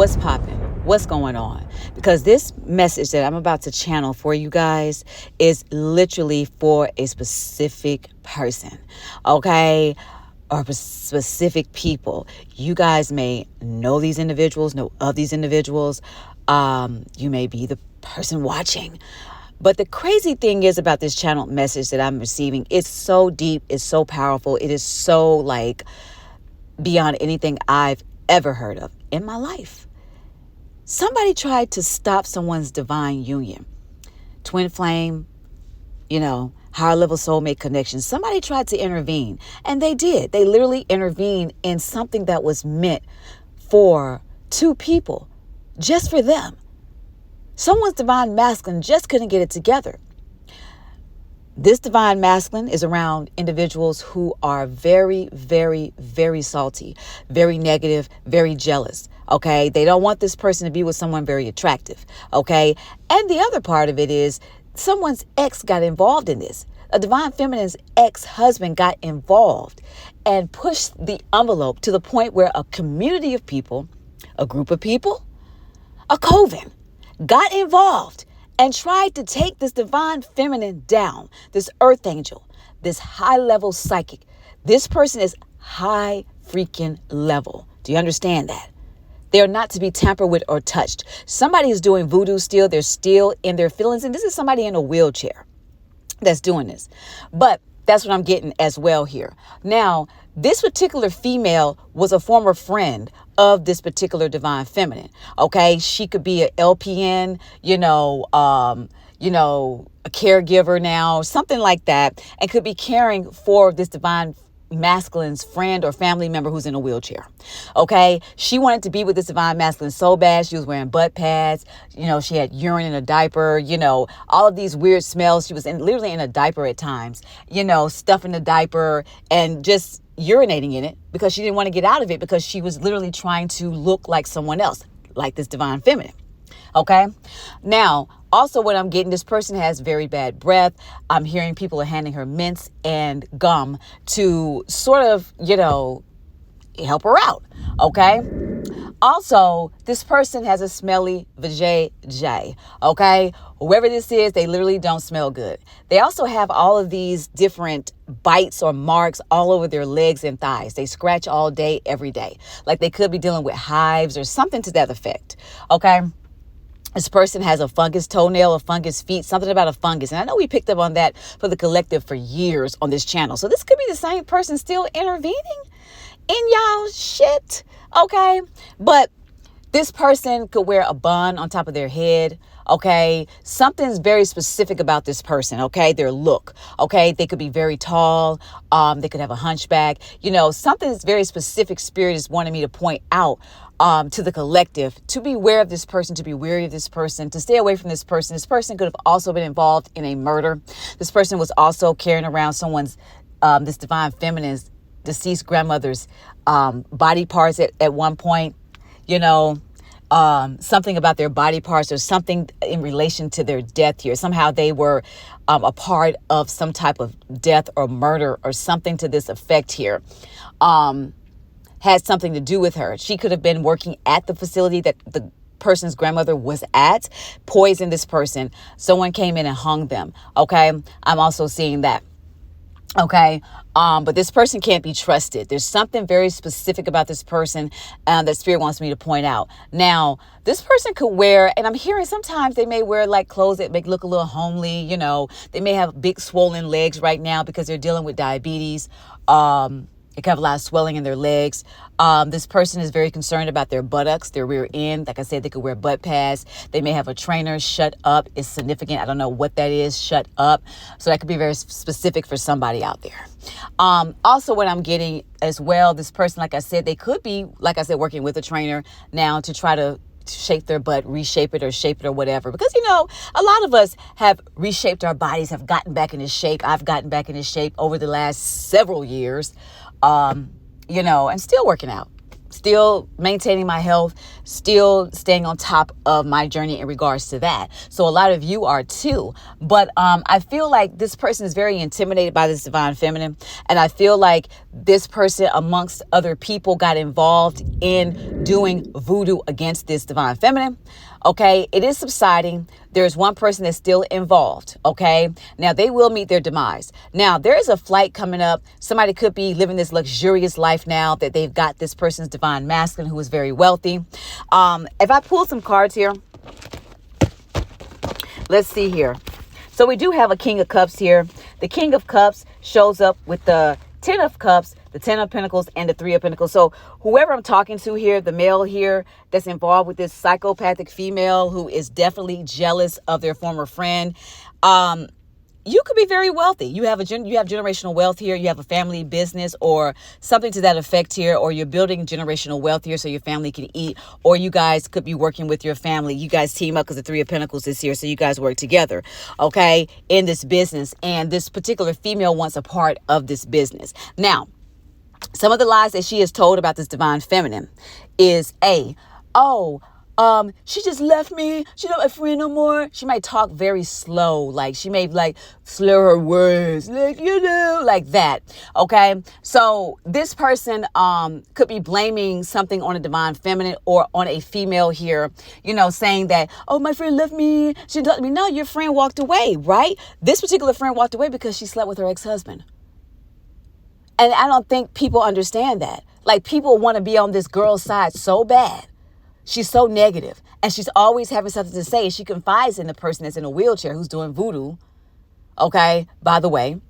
what's popping? What's going on? Because this message that I'm about to channel for you guys is literally for a specific person, okay? Or specific people. You guys may know these individuals, know of these individuals. You may be the person watching. But the crazy thing is about this channel message that I'm receiving, it's so deep, it's so powerful, it is so like beyond anything I've ever heard of in my life. Somebody tried to stop someone's divine union, twin flame, higher level soulmate connection. Somebody tried to intervene, and they did. They literally intervened in something that was meant for two people, just for them. Someone's divine masculine just couldn't get it together. This divine masculine is around individuals who are very, very, very salty, very negative, very jealous. Okay. They don't want this person to be with someone very attractive. Okay. And the other part of it is someone's ex got involved in this. A divine feminine's ex-husband got involved and pushed the envelope to the point where a community of people, a group of people, a coven got involved and tried to take this divine feminine down, this earth angel, this high level psychic. This person is high freaking level. Do you understand that? They are not to be tampered with or touched. Somebody is doing voodoo still. They're still in their feelings. And this is somebody in a wheelchair that's doing this. But that's what I'm getting as well here. Now, this particular female was a former friend of this particular divine feminine. Okay. She could be an LPN, a caregiver now, something like that, and could be caring for this divine masculine's friend or family member who's in a wheelchair. Okay. She wanted to be with this divine masculine so bad. She was wearing butt pads. She had urine in a diaper, all of these weird smells. She was literally in a diaper at times, stuff in the diaper and just urinating in it because she didn't want to get out of it because she was literally trying to look like someone else, like this divine feminine. Okay. Now, also what I'm getting, this person has very bad breath. I'm hearing people are handing her mints and gum to sort of, help her out. Okay. Also, this person has a smelly vajayjay. Okay. Whoever this is, they literally don't smell good. They also have all of these different bites or marks all over their legs and thighs. They scratch all day, every day. Like they could be dealing with hives or something to that effect. Okay. This person has a fungus toenail, a fungus feet, something about a fungus. And I know we picked up on that for the collective for years on this channel. So this could be the same person still intervening in y'all shit. Okay. But this person could wear a bun on top of their head. Okay. Something's very specific about this person. Okay. Their look. Okay. They could be very tall. They could have a hunchback. Something's very specific. Spirit is wanting me to point out to the collective to be aware of this person, to be wary of this person, to stay away from this person. This person could have also been involved in a murder. This person was also carrying around someone's, this divine feminine's deceased grandmother's body parts at one point, something about their body parts or something in relation to their death here. Somehow they were a part of some type of death or murder or something to this effect here. Had something to do with her. She could have been working at the facility that the person's grandmother was at, poisoned this person. Someone came in and hung them. Okay. I'm also seeing that. Okay. But this person can't be trusted. There's something very specific about this person that Spirit wants me to point out. Now, this person could wear, and I'm hearing sometimes they may wear like clothes that make look a little homely. They may have big swollen legs right now because they're dealing with diabetes. They could have a lot of swelling in their legs. This person is very concerned about their buttocks, their rear end. Like I said, they could wear butt pads. They may have a trainer. Shut up is significant. I don't know what that is. Shut up. So that could be very specific for somebody out there. Also, what I'm getting as well, this person, like I said, they could be, like I said, working with a trainer now to try to shape their butt, reshape it or shape it or whatever. Because, a lot of us have reshaped our bodies, have gotten back into shape. I've gotten back into shape over the last several years. And still working out. still maintaining my health, still staying on top of my journey in regards to that. So a lot of you are too. But I feel like this person is very intimidated by this divine feminine. And I feel like this person, amongst other people, got involved in doing voodoo against this divine feminine. Okay, it is subsiding. There's one person that's still involved. Okay, now they will meet their demise. Now there is a flight coming up. Somebody could be living this luxurious life now that they've got this person's divine masculine who is very wealthy. If I pull some cards here, let's see here. So we do have a King of Cups here. The King of Cups shows up with the 10 of Cups, the 10 of Pentacles, and the 3 of Pentacles. So whoever I'm talking to here, the male here that's involved with this psychopathic female who is definitely jealous of their former friend, you could be very wealthy. You have generational wealth here. You have a family business or something to that effect here, or you're building generational wealth here so your family can eat, or you guys could be working with your family. You guys team up because the 3 of Pentacles is here, so you guys work together, okay, in this business. And this particular female wants a part of this business. Now, some of the lies that she has told about this divine feminine is she just left me. She's not my friend no more. She might talk very slow. Like she may slur her words, like that. Okay. So this person, could be blaming something on a divine feminine or on a female here, saying that, oh, my friend left me. She didn't talk to me. No, your friend walked away, right? This particular friend walked away because she slept with her ex-husband. And I don't think people understand that. Like people want to be on this girl's side so bad. She's so negative and she's always having something to say. She confides in the person that's in a wheelchair who's doing voodoo. Okay, by the way,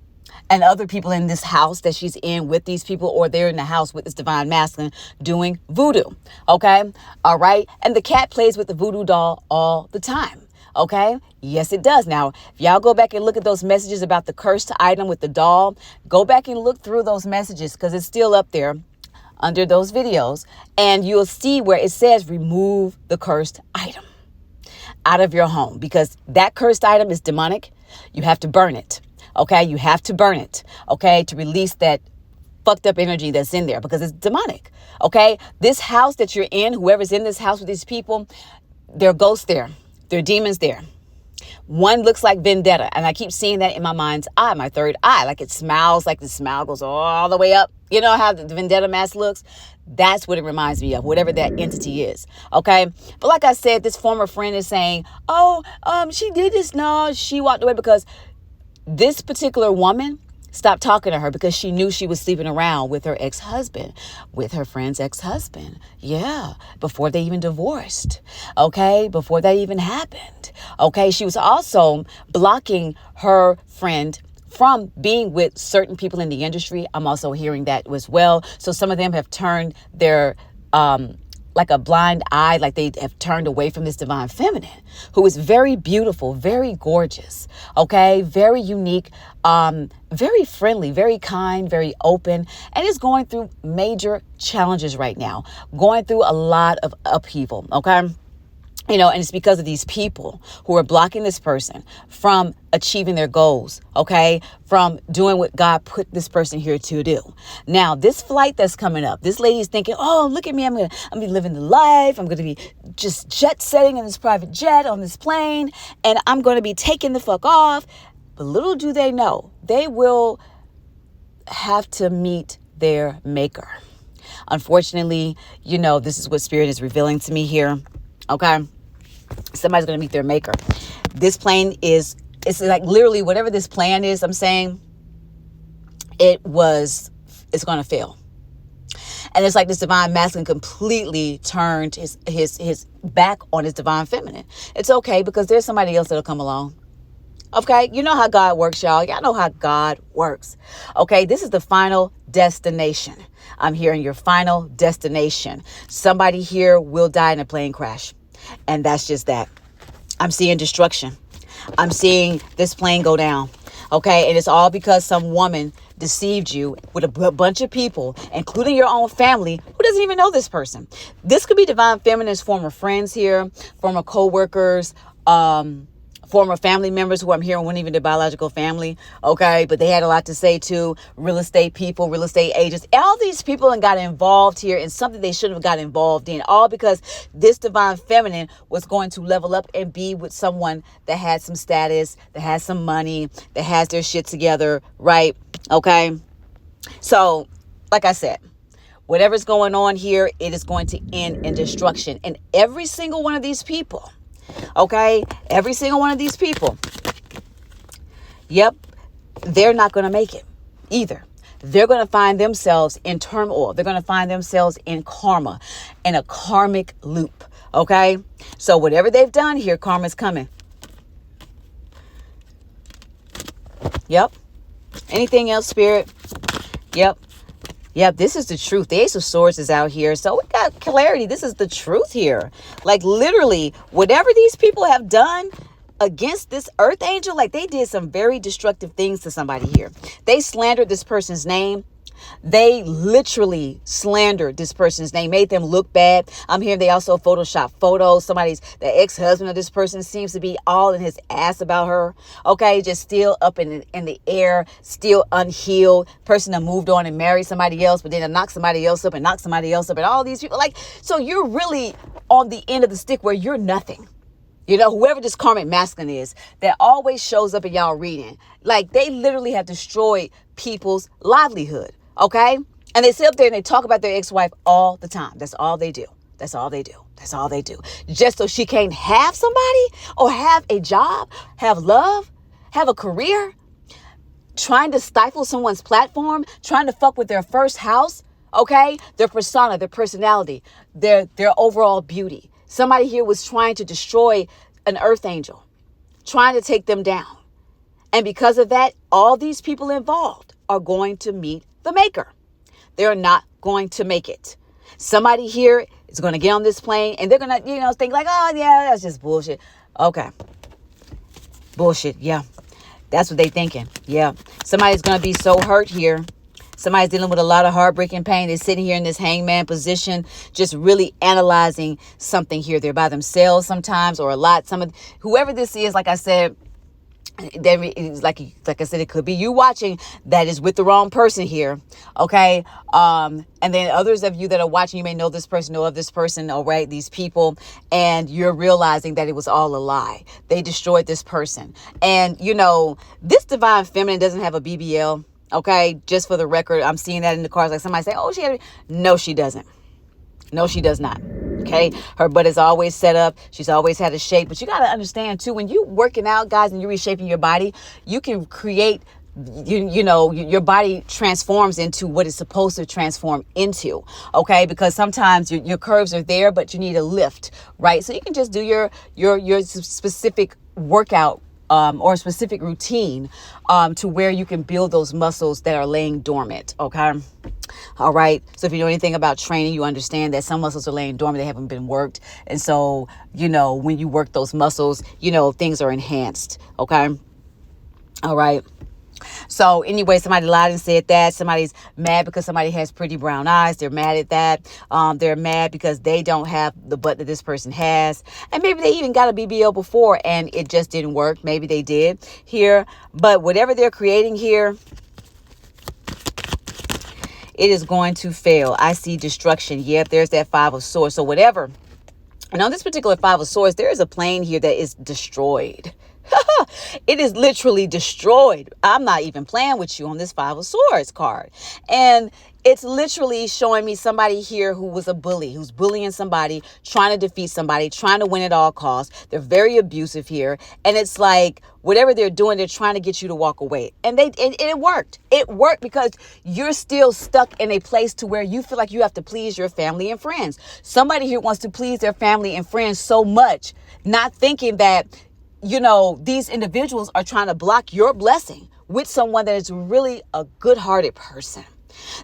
and other people in this house that she's in with these people, or they're in the house with this divine masculine doing voodoo. Okay. All right. And the cat plays with the voodoo doll all the time. Okay. Yes, it does. Now, if y'all go back and look at those messages about the cursed item with the doll, go back and look through those messages because it's still up there under those videos, and you'll see where it says remove the cursed item out of your home, because that cursed item is demonic. You have to burn it. Okay. You have to burn it. Okay. To release that fucked up energy that's in there because it's demonic. Okay. This house that you're in, whoever's in this house with these people, there are ghosts there. There are demons there. One looks like vendetta. And I keep seeing that in my mind's eye, my third eye. Like it smiles, like the smile goes all the way up. You know how the vendetta mask looks? That's what it reminds me of, whatever that entity is. Okay. But like I said, this former friend is saying, she did this. No, she walked away because this particular woman stopped talking to her because she knew she was sleeping around with her ex-husband, with her friend's ex-husband. Yeah. Before they even divorced. Okay. Before that even happened. Okay. She was also blocking her friend from being with certain people in the industry. I'm also hearing that as well. So some of them have turned their, like a blind eye, like they have turned away from this divine feminine who is very beautiful, very gorgeous, okay, very unique, very friendly, very kind, very open, and is going through major challenges right now, going through a lot of upheaval, okay? And it's because of these people who are blocking this person from achieving their goals, okay? From doing what God put this person here to do. Now, this flight that's coming up, this lady is thinking, oh, look at me. I'm going to be living the life. I'm going to be just jet setting in this private jet on this plane. And I'm going to be taking the fuck off. But little do they know, they will have to meet their maker. Unfortunately, this is what Spirit is revealing to me here. Okay. Somebody's going to meet their maker. This plane it's like literally whatever this plan is, I'm saying it's going to fail. And it's like this divine masculine completely turned his back on his divine feminine. It's okay because there's somebody else that'll come along. Okay. You know how God works, y'all. Y'all know how God works. Okay. This is the final destination. I'm hearing your final destination. Somebody here will die in a plane crash. And that's just that. I'm seeing destruction. I'm seeing this plane go down. Okay. And it's all because some woman deceived you with a bunch of people, including your own family, who doesn't even know this person. This could be divine feminine's former friends here, former co-workers, former family members who I'm hearing weren't even their biological family, okay? But they had a lot to say too. Real estate people, real estate agents. All these people got involved here in something they shouldn't have got involved in. All because this divine feminine was going to level up and be with someone that had some status, that has some money, that has their shit together, right? Okay? So, like I said, whatever's going on here, it is going to end in destruction. And every single one of these people, okay, every single one of these people, yep, they're not going to make it either. They're going to find themselves in turmoil. They're going to find themselves in karma, in a karmic loop, okay? So whatever they've done here, karma's coming. Yep. Anything else, Spirit? Yep. Yep, this is the truth. The Ace of Swords is out here. So we got clarity. This is the truth here. Like literally, whatever these people have done against this earth angel, like they did some very destructive things to somebody here. They slandered this person's name. They literally slandered this person's name, made them look bad. I'm hearing they also Photoshop photos. The ex-husband of this person seems to be all in his ass about her. Okay, just still up in the air, still unhealed. Person that moved on and married somebody else, but then knock somebody else up and knock somebody else up. And all these people, like, so you're really on the end of the stick where you're nothing. You know, whoever this karmic masculine is that always shows up in y'all reading, like they literally have destroyed people's livelihood. Okay. And they sit up there and they talk about their ex-wife all the time. That's all they do. That's all they do. That's all they do. Just so she can't have somebody or have a job, have love, have a career, trying to stifle someone's platform, trying to fuck with their first house. Okay. Their persona, their personality, their overall beauty. Somebody here was trying to destroy an earth angel, trying to take them down. And because of that, all these people involved are going to meet the maker. They're not going to make it. Somebody here is going to get on this plane and they're going to, think like, oh yeah, that's just bullshit. Okay. Bullshit. Yeah. That's what they thinking. Yeah. Somebody's going to be so hurt here. Somebody's dealing with a lot of heartbreaking pain. They're sitting here in this hangman position, just really analyzing something here. They're by themselves sometimes or a lot. Whoever this is, like I said, like I said, it could be you watching that is with the wrong person here. Okay. And then others of you that are watching, you may know this person, know of this person, all right, these people, and you're realizing that it was all a lie. They destroyed this person. And this divine feminine doesn't have a BBL. Okay. Just for the record, I'm seeing that in the cards. Like somebody say, oh, no, she doesn't. No, she does not. Okay. Her butt is always set up. She's always had a shape. But you got to understand too, when you working out, guys, and you're reshaping your body, you can create, your body transforms into what it's supposed to transform into. Okay. Because sometimes your curves are there, but you need a lift, right? So you can just do your specific workout or a specific routine to where you can build those muscles that are laying dormant. Okay. All right. So if you know anything about training, you understand that some muscles are laying dormant. They haven't been worked. And so, when you work those muscles, things are enhanced. Okay. All right. So anyway, somebody lied and said that. Somebody's mad because somebody has pretty brown eyes. They're mad at that. They're mad because they don't have the butt that this person has. And maybe they even got a BBL before and it just didn't work. Maybe they did here. But whatever they're creating here, it is going to fail. I see destruction. Yep, there's that Five of Swords. So whatever. And on this particular Five of Swords, there is a plane here that is destroyed. It is literally destroyed. I'm not even playing with you on this Five of Swords card. And it's literally showing me somebody here who was a bully, who's bullying somebody, trying to defeat somebody, trying to win at all costs. They're very abusive here. And it's like whatever they're doing, they're trying to get you to walk away. And it worked. It worked because you're still stuck in a place to where you feel like you have to please your family and friends. Somebody here wants to please their family and friends so much, not thinking that these individuals are trying to block your blessing with someone that is really a good-hearted person.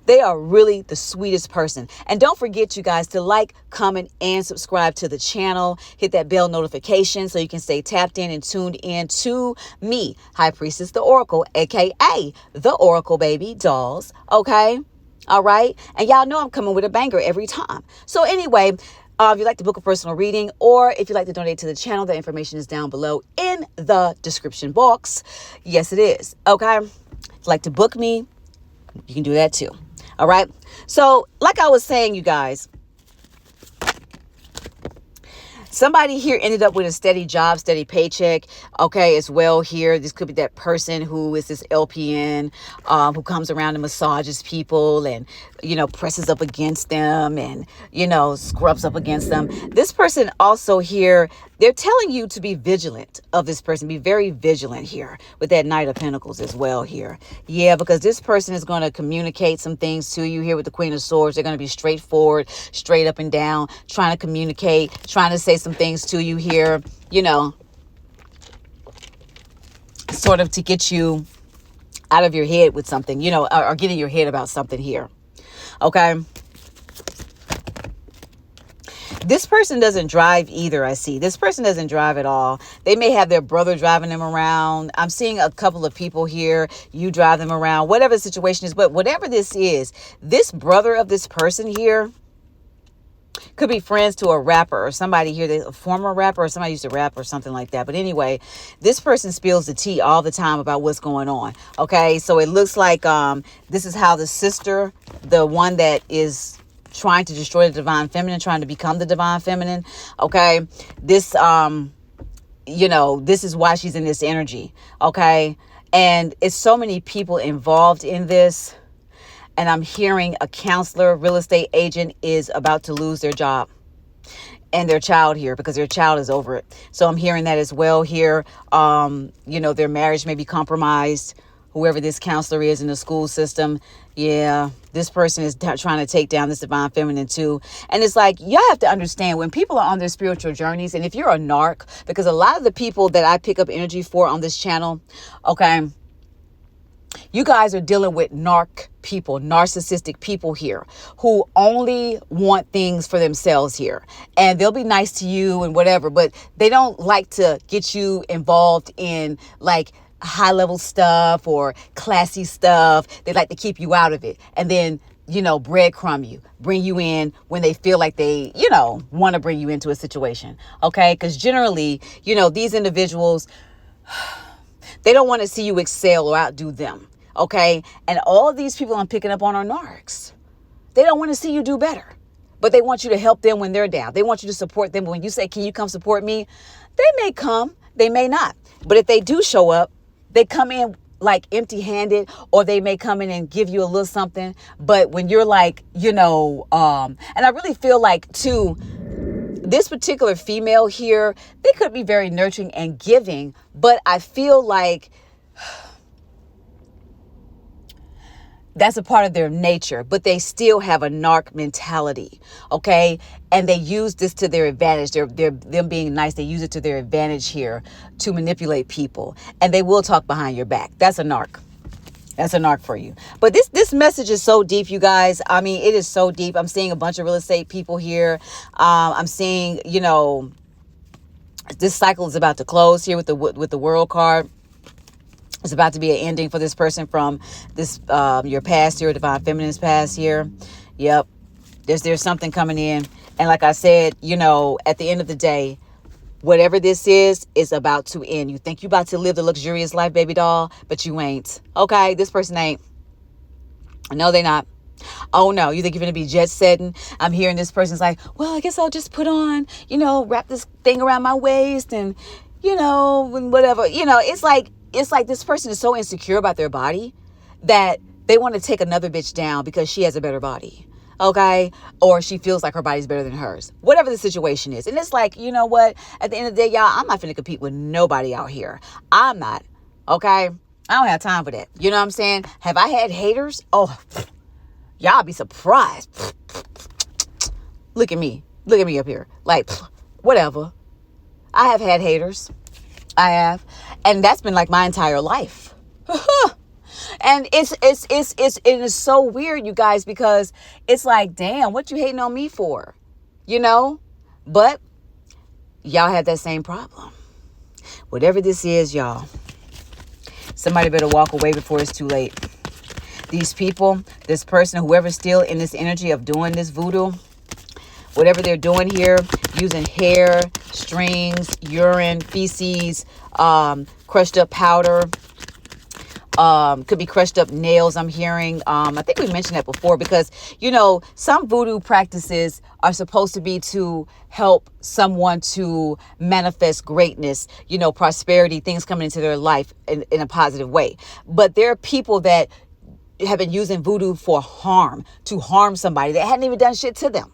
They are really the sweetest person. And don't forget, you guys, to like, comment, and subscribe to the channel. Hit that bell notification so you can stay tapped in and tuned in to me, High Priestess the Oracle, aka the Oracle Baby Dolls. Okay? All right? And y'all know I'm coming with a banger every time. So anyway, If you'd like to book a personal reading, or if you'd like to donate to the channel, the information is down below in the description box. Yes, it is. Okay. If you'd like to book me, you can do that too. All right. So like I was saying, you guys, somebody here ended up with a steady job, steady paycheck, okay, as well here. This could be that person who is this LPN, who comes around and massages people and, presses up against them and, scrubs up against them. This person also here, they're telling you to be vigilant of this person. Be very vigilant here with that Knight of Pentacles as well here. Yeah, because this person is going to communicate some things to you here with the Queen of Swords. They're going to be straightforward, straight up and down, trying to communicate, trying to say some things to you here, sort of to get you out of your head with something, or get in your head about something here. Okay. This person doesn't drive either. I see this person doesn't drive at all. They may have their brother driving them around. I'm seeing a couple of people here. You drive them around, whatever the situation is. But whatever this is, this brother of this person here could be friends to a rapper or somebody here, a former rapper or somebody used to rap or something like that. But anyway, this person spills the tea all the time about what's going on. Okay, so it looks like this is how the sister, the one that is trying to destroy the divine feminine, trying to become the divine feminine. Okay, this this is why she's in this energy. Okay, and it's so many people involved in this. And I'm hearing a counselor, real estate agent is about to lose their job and their child here because their child is over it. So I'm hearing that as well here. Their marriage may be compromised. Whoever this counselor is in the school system. Yeah, this person is trying to take down this divine feminine too. And it's like, y'all have to understand when people are on their spiritual journeys, and if you're a narc, because a lot of the people that I pick up energy for on this channel, okay, you guys are dealing with narcissistic people here who only want things for themselves here. And they'll be nice to you and whatever, but they don't like to get you involved in like high level stuff or classy stuff. They like to keep you out of it. And then, breadcrumb you, bring you in when they feel like they, want to bring you into a situation. Okay. Because generally, these individuals, they don't want to see you excel or outdo them. Okay. And all of these people I'm picking up on are narcs. They don't want to see you do better, but they want you to help them when they're down. They want you to support them. But when you say, can you come support me? They may come, they may not. But if they do show up, they come in like empty handed, or they may come in and give you a little something. But when you're like, and I really feel like too, this particular female here, they could be very nurturing and giving, but I feel like that's a part of their nature, but they still have a narc mentality. Okay. And they use this to their advantage. They're them being nice. They use it to their advantage here to manipulate people, and they will talk behind your back. That's a narc. That's a narc for you. But this message is so deep, you guys. I mean, it is so deep. I'm seeing a bunch of real estate people here. I'm seeing, this cycle is about to close here with the World card. It's about to be an ending for this person from this your past here, divine feminine's past here. Yep. There's something coming in. And like I said, at the end of the day, whatever this is about to end. You think you about to live the luxurious life, baby doll, but you ain't. Okay, this person ain't. No, they not. Oh no, you think you're going to be jet setting? I'm hearing this person's like, well, I guess I'll just put on, wrap this thing around my waist and, and whatever. It's like this person is so insecure about their body that they want to take another bitch down because she has a better body. Okay. Or she feels like her body's better than hers, whatever the situation is. And it's like, you know what? At the end of the day, y'all, I'm not finna compete with nobody out here. I'm not. Okay. I don't have time for that. You know what I'm saying? Have I had haters? Oh, y'all be surprised. Look at me up here. Like, whatever. I have had haters. I have. And that's been like my entire life. And it is so weird, you guys, because it's like, damn, what you hating on me for? But y'all have that same problem. Whatever this is, y'all, somebody better walk away before it's too late. These people, this person, whoever's still in this energy of doing this voodoo, whatever they're doing here, using hair, strings, urine, feces, crushed up powder, could be crushed up nails, I'm hearing. I think we mentioned that before, because, you know, some voodoo practices are supposed to be to help someone to manifest greatness, you know, prosperity, things coming into their life in a positive way. But there are people that have been using voodoo for harm, to harm somebody that hadn't even done shit to them.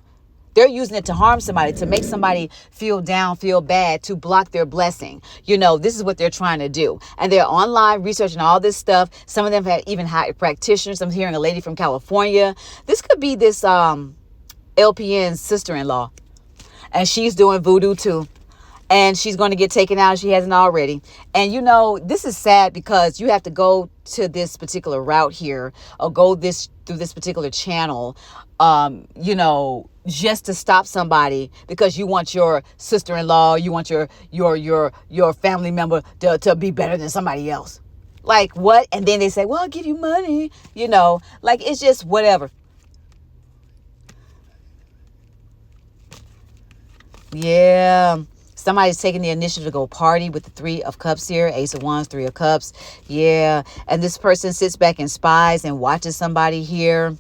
They're using it to harm somebody, to make somebody feel down, feel bad, to block their blessing. You know, this is what they're trying to do. And they're online researching all this stuff. Some of them have even hired practitioners. I'm hearing a lady from California. This could be this LPN's sister-in-law. And she's doing voodoo too. And she's going to get taken out if she hasn't already. And, you know, this is sad because you have to go to this particular route here, or go through this particular channel, you know, just to stop somebody because you want your sister-in-law, you want your family member to be better than somebody else. Like, what? And then they say, well, I'll give you money. You know, like, it's just whatever. Yeah. Somebody's taking the initiative to go party with the Three of Cups here. Ace of Wands, Three of Cups. Yeah. And this person sits back and spies and watches somebody here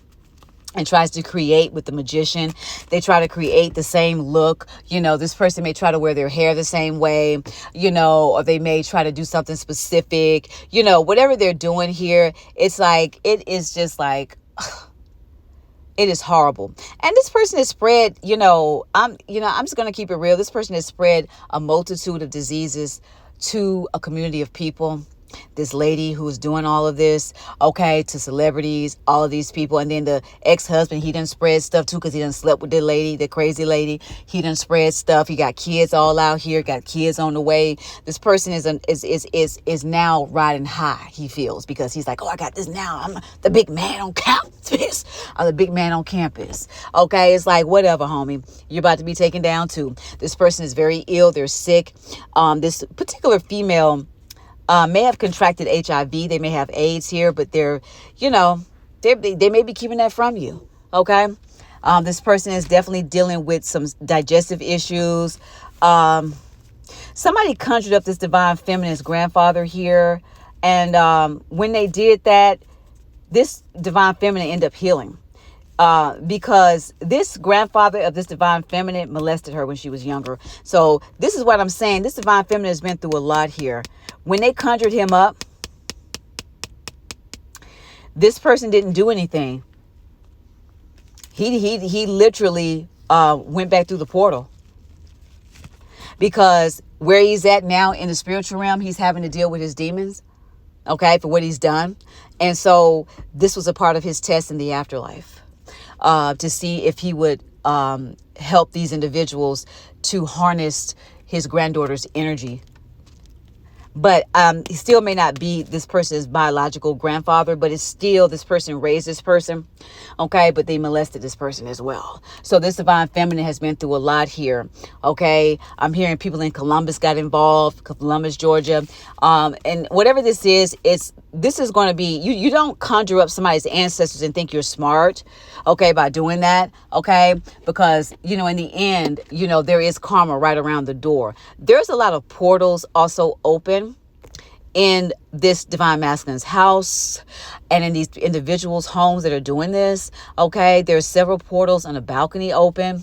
and tries to create with the Magician. They try to create the same look. You know, this person may try to wear their hair the same way, you know, or they may try to do something specific. You know, whatever they're doing here, it's like, it is just like... It is horrible. And this person has spread, I'm just going to keep it real. This person has spread a multitude of diseases to a community of people. This lady who's doing all of this, okay, to celebrities, all of these people. And then the ex-husband, he done spread stuff too, because he done slept with the lady, the crazy lady. He done spread stuff. He got kids all out here, got kids on the way. This person is now riding high, he feels, because he's like, oh, I got this now. I'm the big man on campus. I'm the big man on campus. Okay, it's like, whatever, homie. You're about to be taken down too. This person is very ill. They're sick. This particular female may have contracted HIV. They may have AIDS here, but they may be keeping that from you. Okay. This person is definitely dealing with some digestive issues. Somebody conjured up this divine feminine's grandfather here. And when they did that, this divine feminine ended up healing. Because this grandfather of this divine feminine molested her when she was younger. So this is what I'm saying. This divine feminine has been through a lot here. When they conjured him up, this person didn't do anything. He literally went back through the portal. Because where he's at now in the spiritual realm, he's having to deal with his demons, okay, for what he's done. And so this was a part of his test in the afterlife, to see if he would help these individuals to harness his granddaughter's energy. But he still may not be this person's biological grandfather, but it's still this person raised this person. Okay, but they molested this person as well. So this divine feminine has been through a lot here. Okay, I'm hearing people in Columbus got involved, Columbus, Georgia. And whatever this is going to be, you don't conjure up somebody's ancestors and think you're smart, okay, by doing that, okay? Because, in the end, there is karma right around the door. There's a lot of portals also open in this divine masculine's house and in these individuals' homes that are doing this, okay? There's several portals on a balcony open.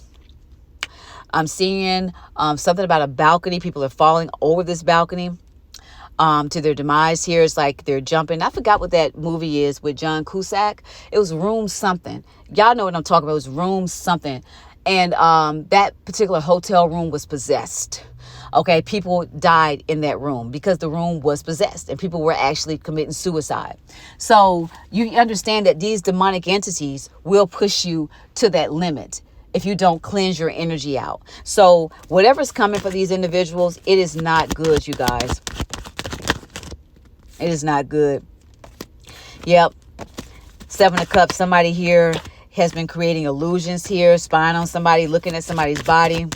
I'm seeing something about a balcony. People are falling over this balcony to their demise here. It's like they're jumping. I forgot what that movie is with John Cusack. It was Room something. Y'all know what I'm talking about. It was Room something. And that particular hotel room was possessed. Okay, people died in that room because the room was possessed and people were actually committing suicide. So you understand that these demonic entities will push you to that limit if you don't cleanse your energy out. So whatever's coming for these individuals, it is not good, you guys. It is not good. Yep. Seven of Cups. Somebody here has been creating illusions here, spying on somebody, looking at somebody's body.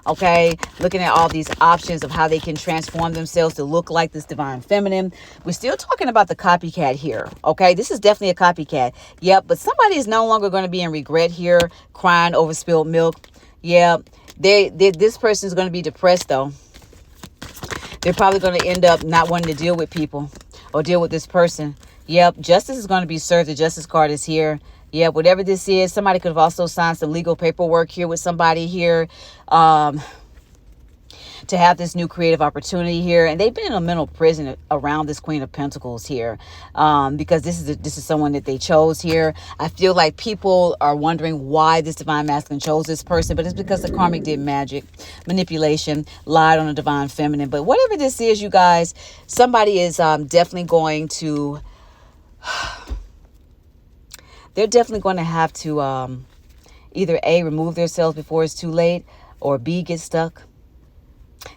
Okay, looking at all these options of how they can transform themselves to look like this divine feminine. We're still talking about the copycat here. Okay, this is definitely a copycat. Yep, but somebody is no longer going to be in regret here, crying over spilled milk. Yeah, this person is going to be depressed though. They're probably going to end up not wanting to deal with people or deal with this person. Yep, justice is going to be served. The justice card is here. Yeah, whatever this is, somebody could have also signed some legal paperwork here with somebody here. To have this new creative opportunity here, and they've been in a mental prison around this Queen of Pentacles here, because this is someone that they chose here. I feel like people are wondering why this divine masculine chose this person, but it's because the karmic did magic, manipulation, lied on the divine feminine. But whatever this is, you guys, somebody is definitely going to. They're definitely going to have to either A, remove themselves before it's too late, or B, get stuck.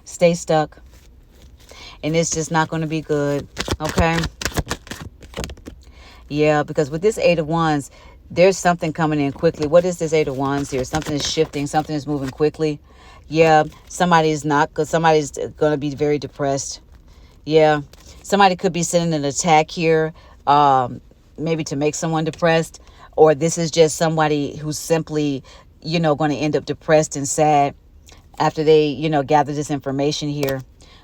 Stay stuck. And it's just not going to be good. Okay? Yeah, because with this Eight of Wands, there's something coming in quickly. What is this Eight of Wands here? Something is shifting. Something is moving quickly. Yeah, somebody's going to be very depressed. Yeah, somebody could be sending an attack here, maybe to make someone depressed. Or this is just somebody who's simply, going to end up depressed and sad after they, gather this information here.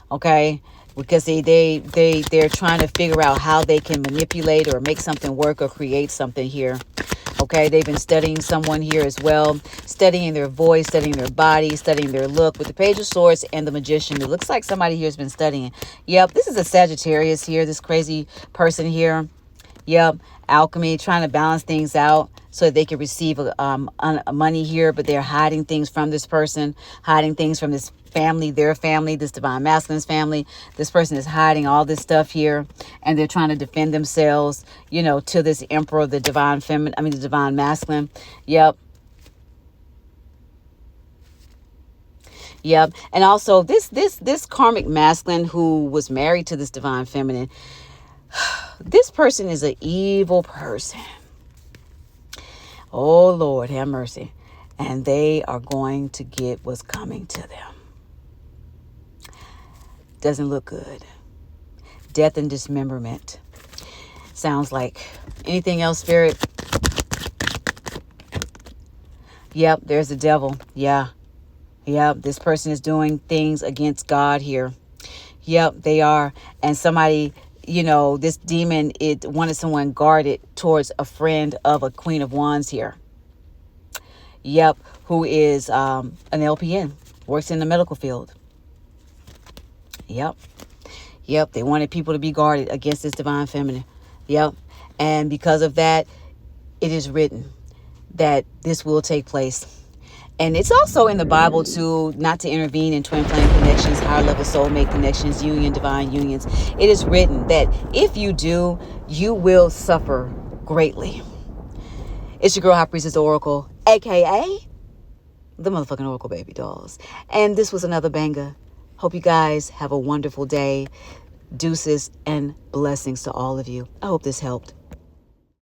Okay? Because they're trying to figure out how they can manipulate or make something work or create something here. Okay, they've been studying someone here as well, studying their voice, studying their body, studying their look. With the Page of Swords and the Magician, it looks like somebody here has been studying. Yep, this is a Sagittarius here, this crazy person here. Yep, alchemy, trying to balance things out so that they can receive money here, but they're hiding things from this person, hiding things from this family, their family, this divine masculine's family. This person is hiding all this stuff here, and they're trying to defend themselves, to this emperor, the divine feminine, the divine masculine. Yep. Yep. And also this karmic masculine who was married to this divine feminine, this person is an evil person. Oh, Lord, have mercy. And they are going to get what's coming to them. Doesn't look good. Death and dismemberment. Sounds like. Anything else, Spirit? Yep, there's the devil. Yeah. Yep, this person is doing things against God here. Yep, they are. And somebody, this demon, it wanted someone guarded towards a friend of a Queen of Wands here. Yep, who is an LPN, works in the medical field. Yep, they wanted people to be guarded against this divine feminine. Yep, and because of that, it is written that this will take place. And it's also in the Bible too, not to intervene in twin flame connections, higher level soulmate connections, divine unions. It is written that if you do, you will suffer greatly. It's your girl, High Priestess Oracle, aka the motherfucking Oracle baby dolls. And this was another banger. Hope you guys have a wonderful day. Deuces and blessings to all of you. I hope this helped.